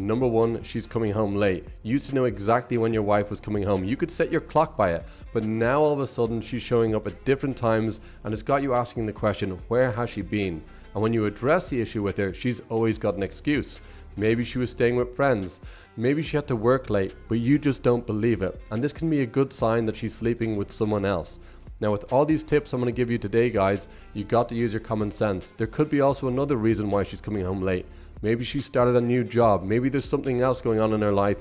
Number 1, she's coming home late. You used to know exactly when your wife was coming home. You could set your clock by it, but now all of a sudden she's showing up at different times and it's got you asking the question, where has she been? And when you address the issue with her, she's always got an excuse. Maybe she was staying with friends. Maybe she had to work late, but you just don't believe it. And this can be a good sign that she's sleeping with someone else. Now with all these tips I'm going to give you today, guys, you got to use your common sense. There could be also another reason why she's coming home late. Maybe she started a new job. Maybe there's something else going on in her life.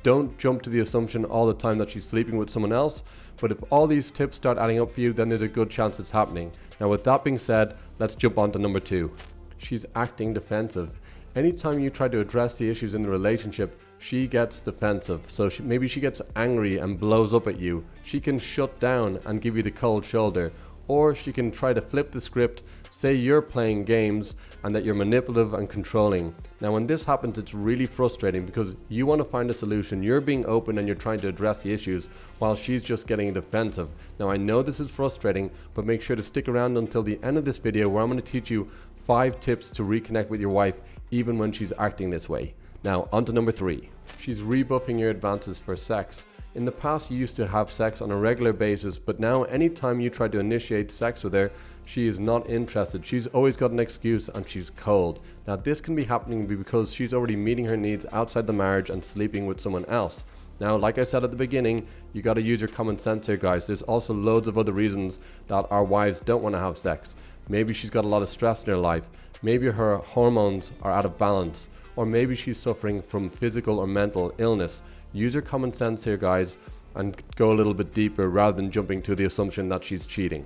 Don't jump to the assumption all the time that she's sleeping with someone else. But if all these tips start adding up for you, then there's a good chance it's happening. Now with that being said, let's jump on to number 2. She's acting defensive. Anytime you try to address the issues in the relationship, she gets defensive. So maybe she gets angry and blows up at you. She can shut down and give you the cold shoulder. Or she can try to flip the script, say you're playing games and that you're manipulative and controlling. Now when this happens, it's really frustrating because you want to find a solution. You're being open and you're trying to address the issues while she's just getting defensive. Now I know this is frustrating, but make sure to stick around until the end of this video where I'm going to teach you 5 tips to reconnect with your wife even when she's acting this way. Now on to number 3. She's rebuffing your advances for sex. In the past you used to have sex on a regular basis, but now anytime you try to initiate sex with her, she is not interested. She's always got an excuse and she's cold. Now this can be happening because she's already meeting her needs outside the marriage and sleeping with someone else. Now like I said at the beginning, you got to use your common sense here, guys. There's also loads of other reasons that our wives don't want to have sex. Maybe she's got a lot of stress in her life. Maybe her hormones are out of balance. Or maybe she's suffering from physical or mental illness. Use your common sense here, guys, and go a little bit deeper rather than jumping to the assumption that she's cheating.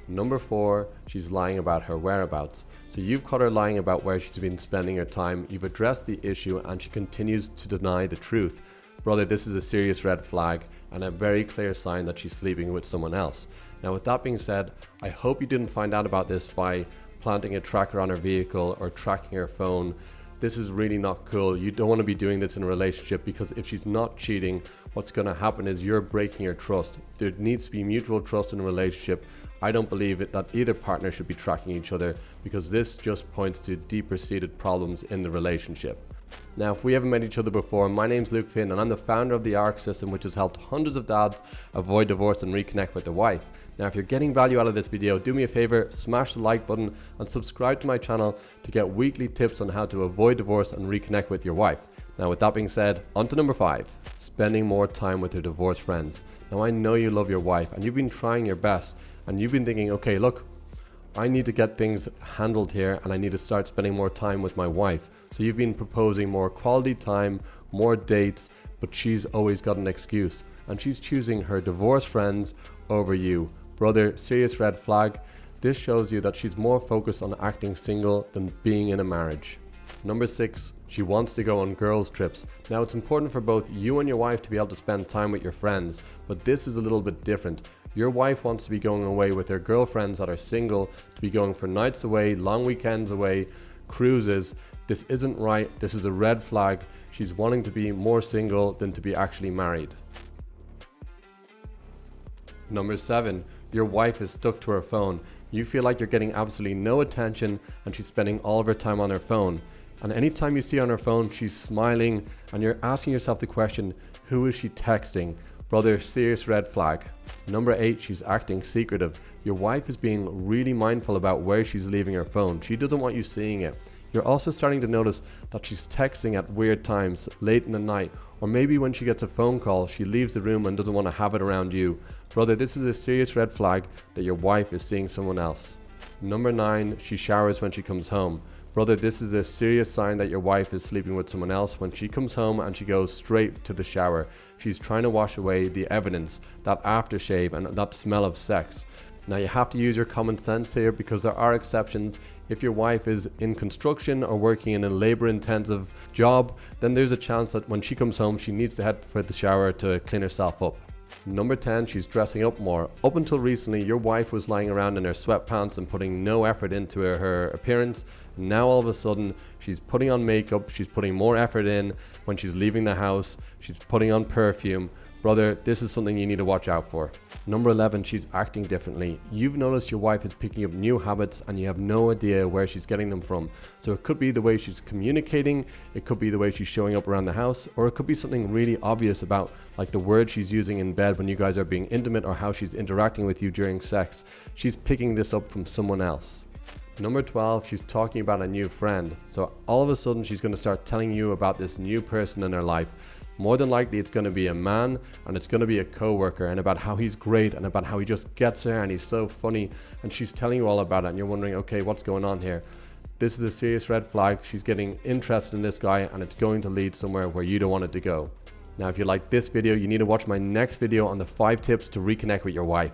Number 4, she's lying about her whereabouts. So you've caught her lying about where she's been spending her time. You've addressed the issue and she continues to deny the truth. Brother, this is a serious red flag and a very clear sign that she's sleeping with someone else. Now with that being said, I hope you didn't find out about this by planting a tracker on her vehicle or tracking her phone. This is really not cool. You don't want to be doing this in a relationship because if she's not cheating, what's going to happen is you're breaking her trust. There needs to be mutual trust in a relationship. I don't believe it that either partner should be tracking each other because this just points to deeper seated problems in the relationship. Now, if we haven't met each other before, my name's Luke Finn and I'm the founder of the ARC system, which has helped hundreds of dads avoid divorce and reconnect with their wife. Now, if you're getting value out of this video, do me a favor, smash the like button and subscribe to my channel to get weekly tips on how to avoid divorce and reconnect with your wife. Now, with that being said, on to number 5, spending more time with your divorced friends. Now, I know you love your wife and you've been trying your best and you've been thinking, okay, look, I need to get things handled here and I need to start spending more time with my wife. So you've been proposing more quality time, more dates, but she's always got an excuse and she's choosing her divorced friends over you. Brother, serious red flag. This shows you that she's more focused on acting single than being in a marriage. Number 6, she wants to go on girls trips. Now it's important for both you and your wife to be able to spend time with your friends, but this is a little bit different. Your wife wants to be going away with her girlfriends that are single, to be going for nights away, long weekends away, cruises. This isn't right. This is a red flag. She's wanting to be more single than to be actually married. Number 7, your wife is stuck to her phone. You feel like you're getting absolutely no attention and she's spending all of her time on her phone. And anytime you see her on her phone, she's smiling and you're asking yourself the question, who is she texting? Brother, serious red flag. Number 8, she's acting secretive. Your wife is being really mindful about where she's leaving her phone. She doesn't want you seeing it. You're also starting to notice that she's texting at weird times, late in the night, or maybe when she gets a phone call, she leaves the room and doesn't want to have it around you. Brother, this is a serious red flag that your wife is seeing someone else. Number 9, she showers when she comes home. Brother, this is a serious sign that your wife is sleeping with someone else. When she comes home and she goes straight to the shower, she's trying to wash away the evidence, that aftershave and that smell of sex. Now you have to use your common sense here because there are exceptions. If your wife is in construction or working in a labor intensive job, then there's a chance that when she comes home she needs to head for the shower to clean herself up. Number 10, she's dressing up more. Up until recently, your wife was lying around in her sweatpants and putting no effort into her appearance. Now all of a sudden, she's putting on makeup, she's putting more effort in when she's leaving the house, she's putting on perfume. Brother, this is something you need to watch out for. Number 11, she's acting differently. You've noticed your wife is picking up new habits and you have no idea where she's getting them from. So it could be the way she's communicating, it could be the way she's showing up around the house, or it could be something really obvious about like the words she's using in bed when you guys are being intimate, or how she's interacting with you during sex. She's picking this up from someone else. Number 12, she's talking about a new friend. So all of a sudden she's going to start telling you about this new person in her life. More than likely it's going to be a man, and it's going to be a co-worker, and about how he's great and about how he just gets her and he's so funny, and she's telling you all about it and you're wondering, okay, what's going on here? This is a serious red flag. She's getting interested in this guy and it's going to lead somewhere where you don't want it to go. Now if you like this video, you need to watch my next video on the 5 tips to reconnect with your wife.